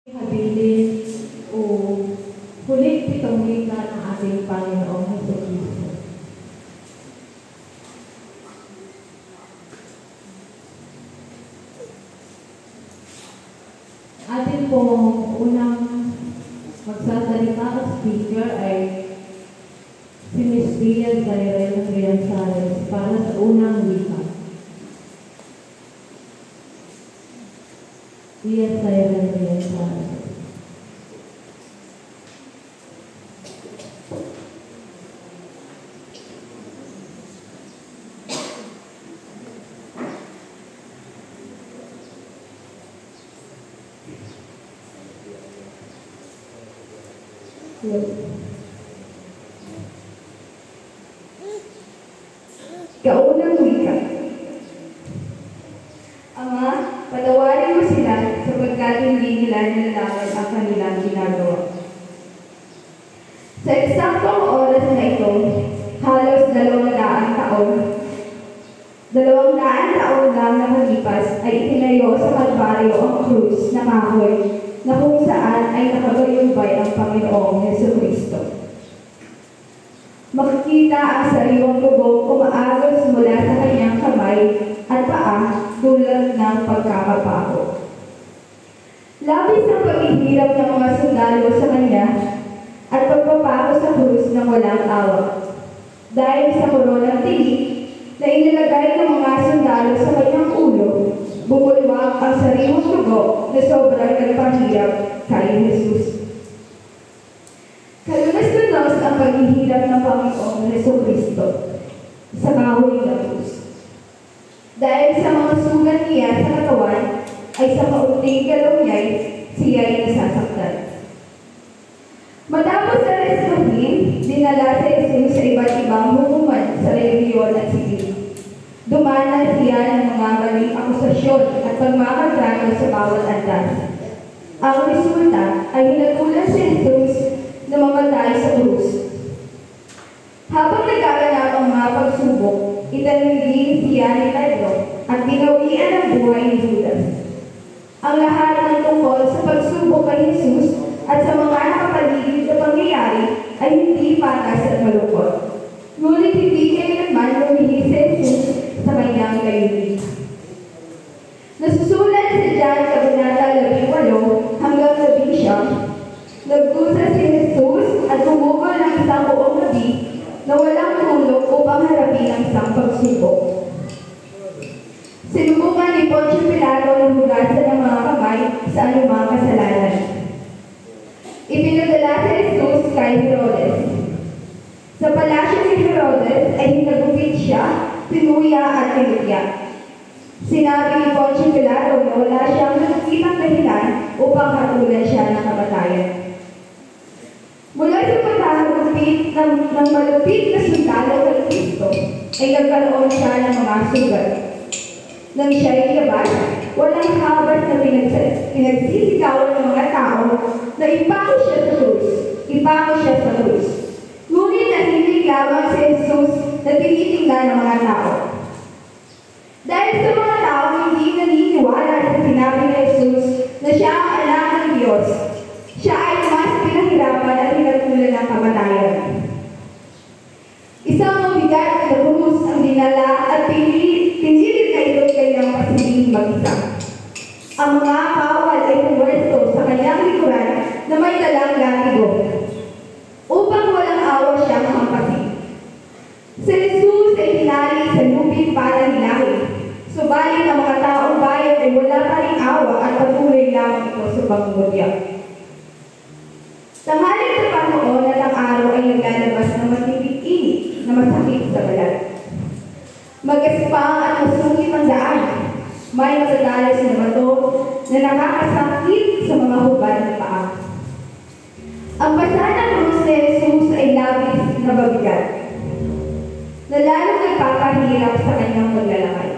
Habilin o huling pitong wika ng ating Panginoong Jesucristo. Atin pong unang magsasalita at speaker ay si Miss Bia Zairel Rianzares para sa unang wika. Bia Zairel Rianzares. Kaunang wika. Ama, patawarin mo sila sapagkat hindi nila nilalaman ang kanilang ginagawa. Sa eksaktong oras na ito, halos 200 taon lang nakalipas ay itinayo sa Kalbaryo ang krus na kahoy na kung saan ay nakagayumbay ang Panginoong Jesucristo. Makikita ang sariwang lubog umaagos mula sa kanyang kamay at paa tulad ng pagkakabaho. Labis ang paghihirap ng mga sundalo sa kanya at pagpapako sa krus ng walang awa. Dahil sa koronang tinik na inilagay ng mga sundalo sa kanyang ulo, bumulwak ang sariwang dugo na sobrang nagpahirap kay Jesus. Kalunas-lunas ang paghihirap ng Panginoong Jesucristo sa kahoy na krus. Dahil sa mga sugat niya sa katawan, ay sa kaunting galaw niya'y siya'y nasasaktan. Matapos na reskuhin, dinala si Jesus sa iba't ibang hukuman sa relihiyon at sibil. Dumanas siya ng mga maling akusasyon at pagmamadrano sa bawat antas. Ang resulta ay hinatulan si Jesus na mamatay sa krus. Habang nagkaganap ang mga pagsubok, itanigin siya ni Pedro at binawian ang buhay ni Judas. Ang lahat ng tungkol sa pagsubok kay Jesus at sa mga nakapaligid na pangyayari ay hindi patas at malungkot. Ngunit hindi kailanman lumihis si Jesus sa kanyang layunin. Nasusulat sa John Kabanata 18 hanggang 19, nagdusa si Jesus at humugol ng isang buong gabi na walang tulog upang harapin ang isang pagsubok. Sinubukan ni Poncio Pilato ng hugasan ng mga kamay sa anumang kasalanan. Ipinadala si Jesus kay Herodes. Sa palasyo ni Herodes ay hinagupit siya, pinuya at pinutya. Sinabi ni Poncio Pilato na wala siyang nakikitang dahilan upang hatulan siya ng kamatayan. Mula sa pagkakagupit ng malupit na sundalo kay Kristo, ay nagkaroon siya ng mga sugat. Nang siya ay labas, walang habas na pinagsisigawan ng mga tao na ipako siya sa krus. Ipako siya sa krus. Ngunit nahilig lamang si Jesus na tinitingnan ng mga tao. Dahil sa mga tao hindi naniniwala sa sinabi ni Jesus na siya ang anak ng Diyos, siya ay mas pinahirapan at hinatulan ng kamatayan. Isang mabigat na krus ang dinala at pinilit na ito kanyang pasilingin mag-isa. Ang mga kawal ay pumwesto sa kanyang likuran na may dalang latigo upang walang awa siyang mahampasin. Si Jesus ay hinali sa lupit para hilahin. Subalit ang mga taong bayan ay wala pa rin awa at patuloy lamang ito sa pangungutya. Tanghaling sa Panginoon at ang araw ay naglalabas ng matinding init na masakit sa balat. Magaspang at masungit ang daan. May matatalas na bato na nakakasakit sa mga hubad ng paa. Ang basa ng krus ni Jesus ay labis na mabigat, na lalong nagpapahirap sa kanyang paglalakad.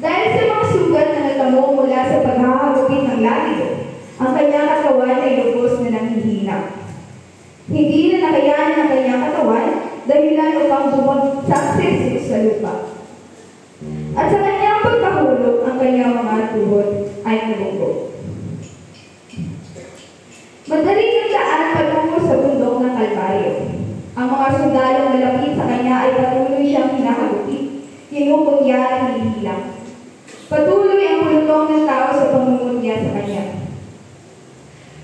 Dahil sa mga sugat na natamo mula sa paghahagupit ng latigo, ang kanyang katawan ay lubos na nanghihina. Hindi na nakayanan ang kanyang katawan dahilan upang bumagsak si Jesus sa lupa. At sa kanyang pagkahulog, ang kanyang mga tuhod ay nabugbog. Madaling nagdaan patungo sa bundok ng Kalbaryo. Ang mga sundalong malapit sa kanya ay patuloy siyang kinakagupit, kinukutya at hinihilang. Patuloy ang pulutong ng tao sa pangungutya sa kanya.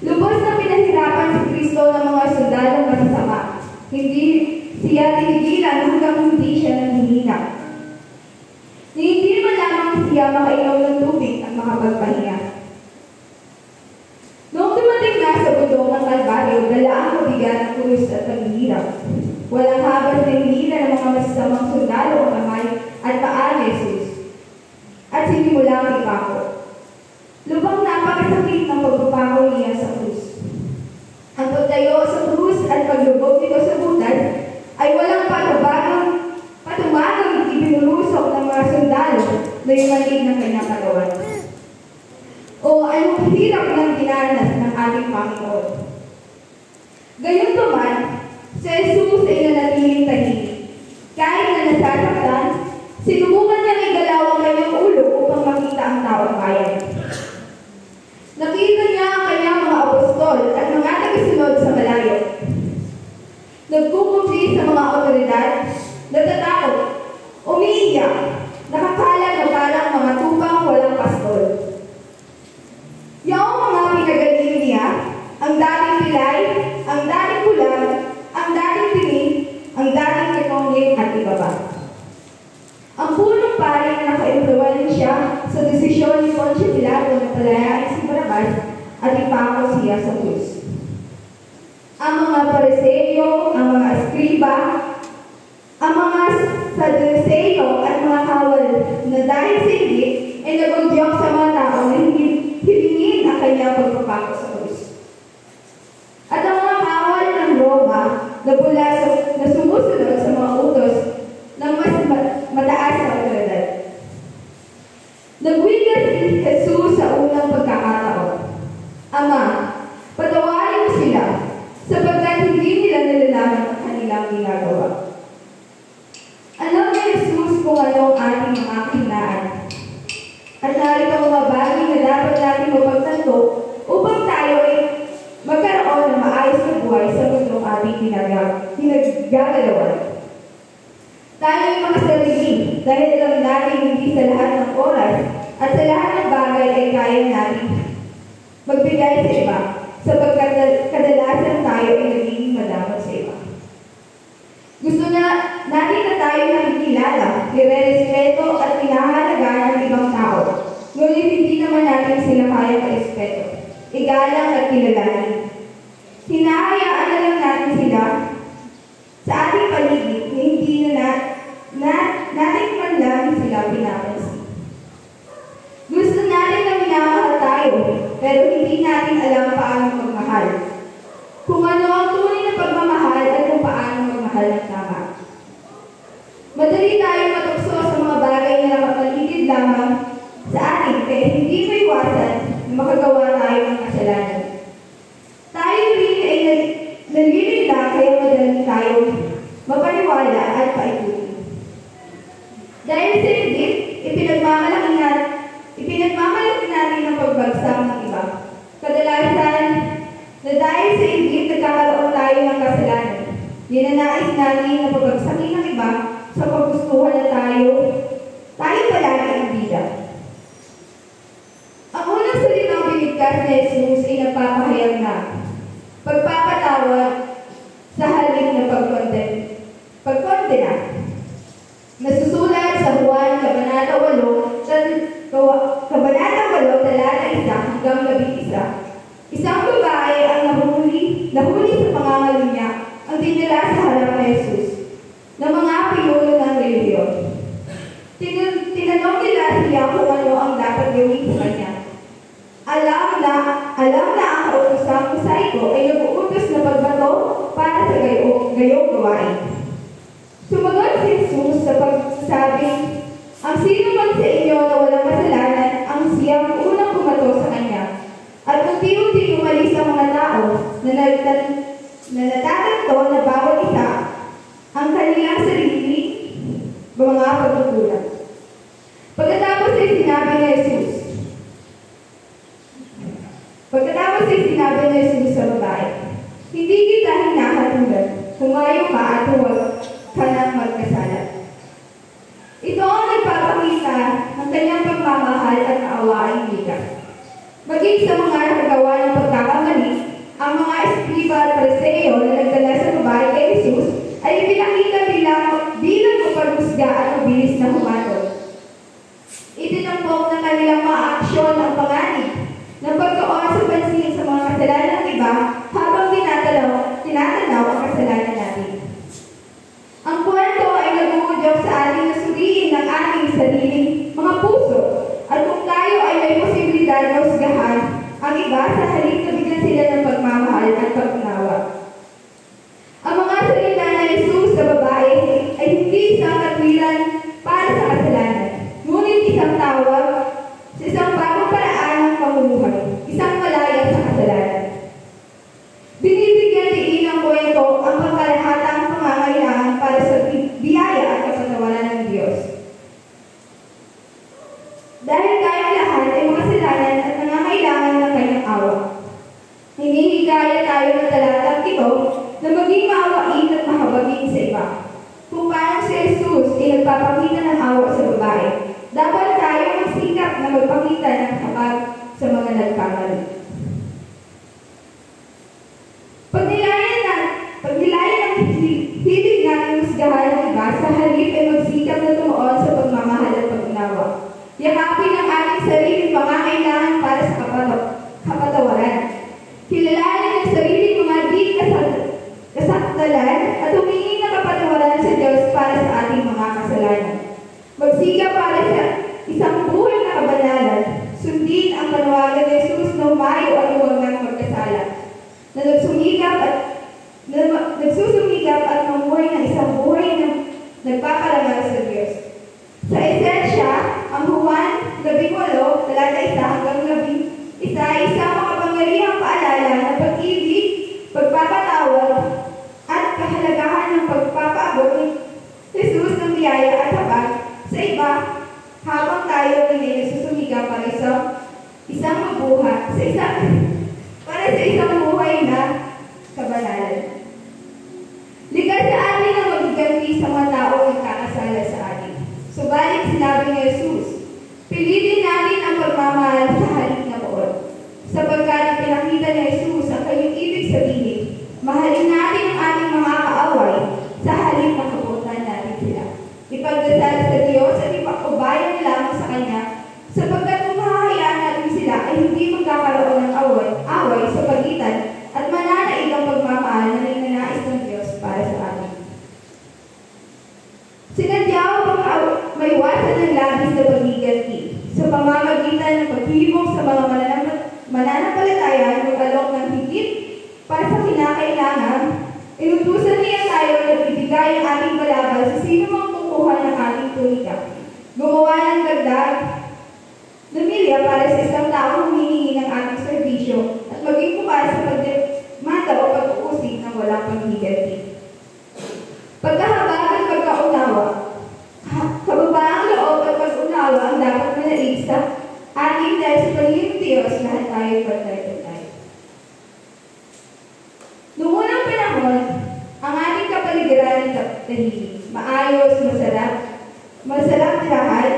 Lubos na pinahirapan si Kristo ng mga sundalong masasama. Hindi siya tinigilan hanggang hindi siya nanghihina. Hindi man lamang siya makainom ng tubig at makapagpahinga. Noong dumating na sa bundok ng Kalbaryo, dala ang mabigat ng krus at paghihirap. Walang habas na hinihila ng mga masasamang sundalo ang kamay at paa ni Jesus. At sinimulang ipako. Lubang napakasakit ng pagpapako niya sa krus. Ang pagtayo sa krus at paglubog nito sa butas ay walang patumagang ibinulusok ng mga sundalo na yumalig ng kanyang katawan. O anong hirap ng dinanas ng ating Panginoon. Gayunpaman, si Jesus ay nanatiling tahimik. Kahit na nasasaktan, sinubukan niyang igalaw ang kanyang ulo upang makita ang taong bayan. Nakita niya ang kanyang mga apostol at mga tagasunod sa malayo. Nagkukumpi sa mga otoridad, natatakot, umiiyak, nakakala na parang mga tupang walang pastol. Yung mga pinagaling niya, ang dating pilay, ang dating pulang, ang dating tinig, ang dating ketongin at iba pa. Ang punong pari na nakaimpluwensya sa desisyon ni Poncio Pilato na palayain si Barrabas at ipako siya sa krus. Ang mga Pariseo, ang mga eskriba, ang mga Saduceo at mga kawal na dahil sa inggit ay nagudyok sa mga tao na hilingin ang kanyang pagpapako sa krus. At ang mga kawal ng Roma na sumusunod sa mga utos ng mas mataas na otoridad. Nagwigas si Jesus sa unang pagkakataon. Ama, patawarin mo sila sapagkat hindi nila nalalaman ang kanilang ginagawa. Alam ni Jesus kung ano ang ating mga kahinaan. At narito ang mga bagay na dapat natin mapagtanto upang tayo ay magkaroon ng maayos na buhay sa mundong ating ginagagalawan. Tayo ay mga sarili dahil alam natin hindi sa lahat ng oras at sa lahat ng bagay ay kaya natin magbigay sa iba sapagkat kadalasan tayo ay nagiging madamot sa iba. Gusto na natin na tayo nakikilala, nire-respeto at pinahalagaan ang ibang tao. Ngunit hindi naman natin sila kaya ma-respeto, igalang at kilalanin. Hinahayaan na lang natin sila sa ating paligid na hindi natin man lang sila pinapansin. Gusto natin na minamahal tayo, pero hindi natin alam paano magmahal. Kung ano ang tunay na pagmamahal at kung paano magmahal ng tama. Madali tayong matukso sa mga bagay na nakapaligid lamang sa atin, kaya hindi maiwasan na makagawa tayo ng kasalanan. Tayo rin ay nalilila kaya madali tayo mapaniwala at paikutin. Dahil sa hindi, ipinagmamalaki natin ang pagbagsak ng iba. Kadalasan, na dahil sa hindi, nagkakaroon tayo ng kasalanan. Ninanais natin na pabagsakin ng iba sa paggustuhan na tayo palagi ang bida. Ang unang salitang binigkas ni Jesus ay nagpapahayag na pagpapatawad sa halin na pagkondena. Nasusulat sa Juan, Kabanata 8, talata 1 hanggang 11. Isang babae ang nahuli sa pangangalo niya ang dinala sa harap ni Jesus ng mga pinuno ng relihiyon. Tinanong nila siya kung ano ang dapat gawin sa kanya. Alam na ang kautosang mosaiko ay nag-uutos na pagbato para sa gayong gawain. Sumagot si Jesus sa pagsasabi, ang sino man sa inyo na walang kasalanan ang siyang unang pumato sa kanya. At unti-unti umalis ang mga tao na natatanto na bawat isa ang kanilang sarili mga pagkukulang. Pagkatapos ay sinabi ni Jesus, Pagkatapos ay sinabi ni Jesus sa babae, "Hindi kita hinahatulan, humayo ka at huwag ka nang magkasala." Ito ang nagpapakita ng kanyang pagmamahal at kaawaang likas. Maging sa mga nakagawa ng pagkakamali, ang mga eskriba at pariseo na nagdala sa babae kay Jesus ay ipinakita bilang mapaghusga at mabilis na humatol. Itinampok ng kanilang mga aksyon ang panganib ng pagkaon sa pansin sa mga kasalanan ng iba habang tinatanaw ang kasalanan natin. Ang kwento ay nag-uudyok sa ating na suriin ng ating sariling mga puso at kung tayo ay may posibilidad na husgahan ang iba sa halip na bigyan sila ng pagmamahal at pag-unawa. Ang mga salita na Jesus sa babae ay hindi isang katwiran para sa kasalanan, ngunit isang tawag sa isang bagong paraan ng pamumuhay, isang malaya sa kasalanan. Binibigyan diin ng kwento ang pangkalahatang pangangailangan para sa biyaya at kapatawaran ng Diyos. Dahil tayong lahat ay makasalanan at nangangailangan ng kanyang awa. Hinihikaya tayo ng talatang ito na maging maawain at mahabagin sa iba. Kung paano si Jesus ay nagpapakita ng awa sa babae, dapat tayo magsikap na magpakita ng habag sa mga nagkamali. Pagnilayan ng hilig natin husgahan ng iba sa halip ay magsikap na tumuon sa pagmamahal at pag-unawa. Yakapin ang ating sariling pangangailangan para sa kapatawaran. Kilalanin ang sariling mga di kasakdalan at humingi ng kapatawaran sa Diyos para sa ating mga kasalanan. Magsikap para sa isang buhay na kabanalan, sundin ang panawagan ni Jesus na humayo at huwag nang magkasala, na nagsusumikap at mamuhay ng isang buhay na nagpapalaman sa Diyos. Sa esensya, ang Juan 18, talata 1 hanggang 11, ay isang makapangyarihang paalala ng pag-ibig, pagpapatawad, at kahalagahan ng pagpapaabot ni Jesus ng biyaya at habag sa iba habang tayo ay nagsusumikap para sa isang buhay na kabanalan. Likas sa atin ang magiganti sa mga taong nagkakasala sa atin. Subalit sinabi ni Jesus, pilitin natin ang pagmamahal sa halip na poon. Sapagkat pinakita ni Jesus ang kanyang ibig sabihin, mahalin natin ang ating mga kaaway sa halip na kaputan natin sila. Ipagdasal sa Diyos at ipagkubayan lamang sa Kanya, sapagkat kung mahahayaan natin sila ay hindi magkakaroon ng away sa pagitan at mananaig ang pagmamahal na ninanais ng Diyos para sa atin. Sinadya upang maiwasan ng labis na paghiganti sa pamamagitan ng paghibok sa mga mananampalataya ng alok ng higit para sa kinakailangan. Inutusan niya tayo na ibigay ang ating balabal sa sino mang kukuha ng ating tunika. Gumawa ng dagdag na milya para sa isang taong humihingi ng ating serbisyo at maging bukas sa pagdemanda o pag-uusig ng walang paghiganti. Pagkahabag at pagkaunawa, kababaang loob at pag-unawa ang dapat manalig sa ating dahil sa pagiging ng Diyos lahat tayo pantay-pantay. Noong unang panahon, ang ating kapaligiran ay tahimik, maayos, masarap tirahan,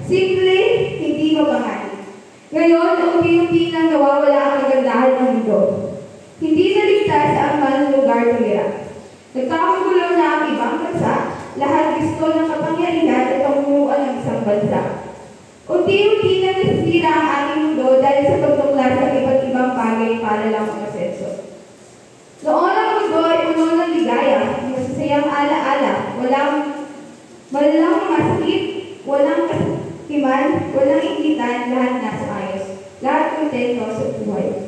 simple, hindi mapanganib. Ngayon, unti-unti nang nawawala ang kagandahan ng mundo. Hindi naligtas ang malang lugar tumira. Nagkakagulo na ang ibang bansa, lahat gusto ng kapangyarihan at pamunuan ng isang bansa. Unti-unti na nasisira ang ating mundo dahil sa pagtuklas ng iba't ibang bagay para lang makasenso. Noon ang mundo ay puno ng ligaya, masasayang ala-ala, walang masakit, walang kasakiman, walang inggitan, lahat nasa ayos. Lahat kontento sa buhay.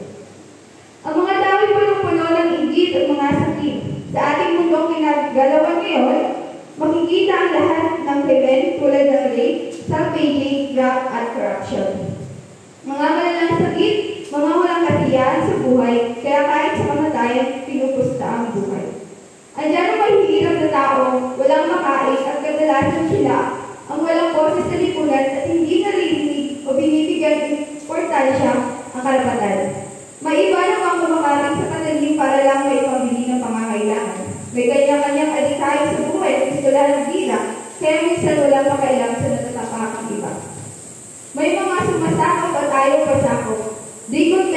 Ang mga tao ay punong-puno ng inggit at mga sakit. Sa ating mundong kinagalawan ngayon, makikita ang lahat ng krimen tulad ng rape, self-paging, graft at corruption. Mga malalang sakit, mga walang kasiyahan sa buhay, kaya kahit sa kamatayan, pinupusta ang buhay. Andiyan ang mahihirap na tao, walang makain at kadalasan sila ang walang boses sa lipunan at hindi naririnig o binibigyan ng importansya ang karapatan. May iba na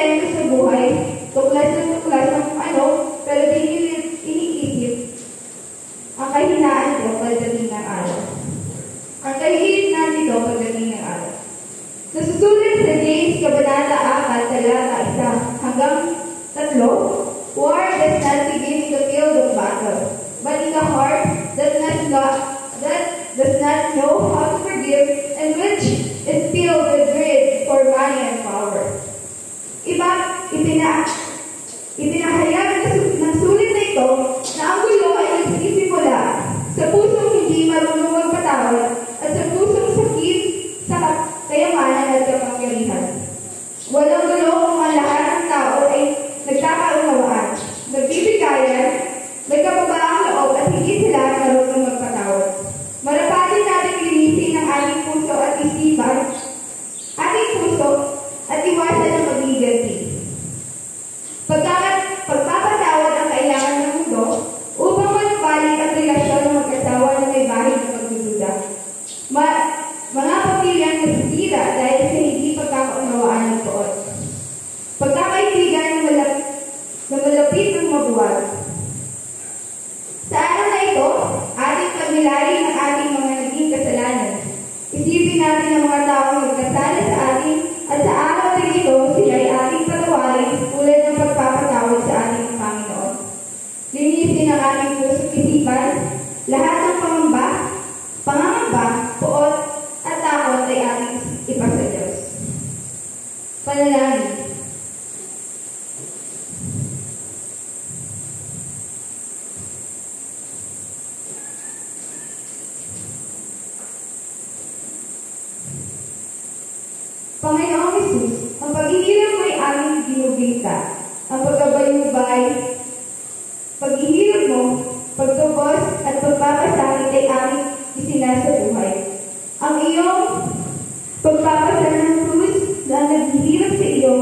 kontento sa buhay, tuklas ng ano, pero di iniisip ang kahinaan ko pagdating ng araw. Ang kahihinaan nito pagdating ng araw. Nasusulat sa James Kabanata 4, talata 1 hanggang 3, war does not begin in the field of battle, but in the heart that does not know how to forgive and which is filled with greed for money and power. Ipinahayag ng sulit na ito na ang gulo ay nagsisimula sa pusong hindi marunong magpatawad at sa pusong sakit sa kayamanan at kapangyarihan. Walang gulo kung ang lahat ng tao ay nagkakaunawaan, nagbibigayan, may kababaang loob at hindi sila marunong magpatawad. Marapatin natin linisin ang ating puso at isipan, at iwasan ang pagliganti. Pagpapatawad ang kailangan ng mundo upang magbalik ang relasyon ng mag-asawa na may bahid ng pagdududa. Mga pamilya na nasisira dahil sa hindi pagkakaunawaan ng poon. Pagkakaibigan na malapit ng mabuwag. Sa araw na ito, ating pagnilayin ang ating mga naging kasalanan. Isipin natin ang mga taong nagkasala sa atin at sa araw na ito, sila ay ating patawarin tulad ng pagpapatawad sa ating Panginoon. Linisin ang ating puso't isipan, lahat ng pangangamba, poot, at takot ay ating ipasa Diyos. Panalangin. Panginoong Hesus, ang paghihirap mo ay aming binubita. Ang pagkabayubay, paghihirap mo, pagtubos at pagpapasakit ay aming isinasabuhay. Ang iyong pagpapasa ng krus na naghihirap sa iyo,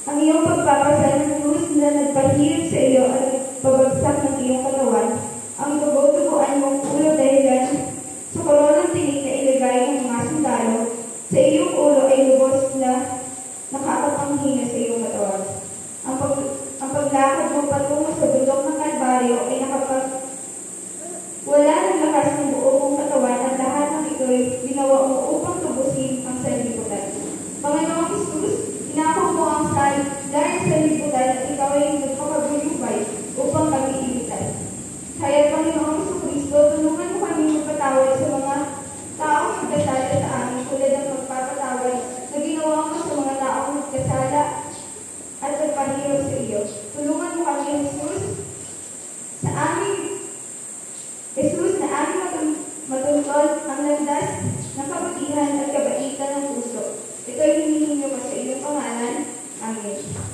ang iyong pagpapasa ng krus na nagpahirap sa iyo at pabagsak ng iyong katawan, ang tubo-tubuan mong ulo dahilan sa koronang tinik na ilagay ng mga sundalo sa iyong ulo ay lubos na nakakapanghina sa iyong katawan. Ang paglakad mo patungo sa bundok ng Kalbaryo ay wala ng lakas ng buo mong katawan at lahat ng ito ay ginawa mo upang tubusin ang sanlibutan. Panginoong Hesus, inako mo ang dahil sa libutan at ikaw ay nagpapagulubay upang mag-iimitan. Kaya Panginoong Jesucristo, tulungan mo kami magpatawad sa mga taong nagkasala sa amin tulad ng pagpapatawad na ginawa mo sa mga taong nagkasala at nagpahirap sa iyo. Tulungan mo kami, Jesus, na aming matungkol ang landas ng kabutihan at kabaitan ng puso. Ito ay hinihingi mo sa iyong pangalan. Amen.